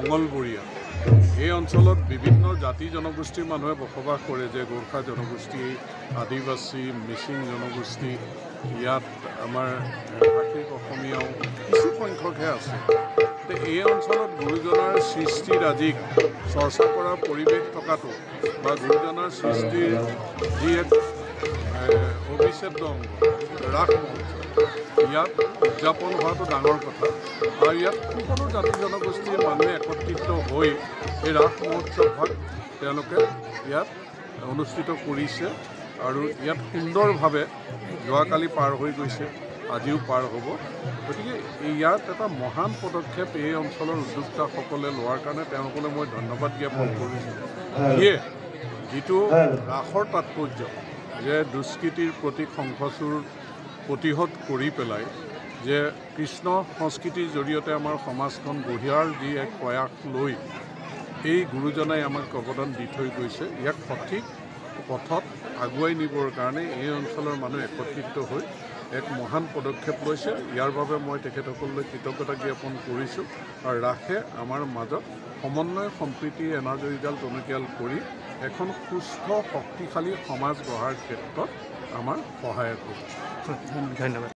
মঙ্গলবৰীয়া এই অঞ্চলত বিভিন্ন জাতি জনগোষ্ঠীৰ মানুহে বসবাস কৰে যে গোৰ্খা জনগোষ্ঠী আদিবাসী মিচিং জনগোষ্ঠী ইয়াত আমাৰ ভাষিক অসমীয়াও কিছু সংখ্যকহে আছে এই অঞ্চলত গুৰুজনাৰ সৃষ্টিৰ আজিক চৰ্চা কৰাৰ পৰিৱেশ থকাটো বা গুৰুজনাৰ সৃষ্টিৰ যি এক অবিচ্ছেদ্য অংগ ৰাস মহোৎসৱ ইয়াত উদযাপন হোৱাটো ডাঙৰ কথা আৰু ইয়াত সকলো জাতি জনগোষ্ঠীৰ মানুহে একত্ৰিত হৈ এই ৰাস মহোৎসৱভাগ তেওঁলোকে ইয়াত অনুষ্ঠিত কৰিছে আৰু ইয়াত সুন্দৰভাৱে যোৱাকালি পাৰ হৈ গৈছে আজিও পাৰ হ'ব গতিকে ইয়াত এটা মহান পদক্ষেপ এই অঞ্চলৰ উদ্যোক্তাসকলে লোৱাৰ কাৰণে তেওঁলোকলৈ মই ধন্যবাদ জ্ঞাপন কৰিছোঁ ইয়ে যিটো ৰাসৰ তাৎপৰ্য যে দুষ্কৃতিৰ প্ৰতি শংখচূড় প্ৰতিহত কৰি পেলাই যে কৃষ্ণ সংস্কৃতিৰ জৰিয়তে আমাৰ সমাজখন গঢ়িয়াৰ যি এক প্ৰয়াস লৈ এই গুৰুজনাই আমাক অৱদান দি থৈ গৈছে ইয়াক সঠিক পথত আগুৱাই নিবৰ কাৰণে এই অঞ্চলৰ মানুহ একত্ৰিত হৈ এক মহান পদক্ষেপ লৈছে ইয়াৰ বাবে মই তেখেতসকললৈ কৃতজ্ঞতা জ্ঞাপন কৰিছোঁ আৰু ৰাসে আমাৰ মাজত সমন্বয় সম্প্ৰীতি এনাজৰীডাল টনকিয়াল কৰি এখন সুস্থ শক্তিশালী সমাজ গঢ়াৰ ক্ষেত্ৰত আমাৰ সহায় কৰিব। ধন্যবাদ।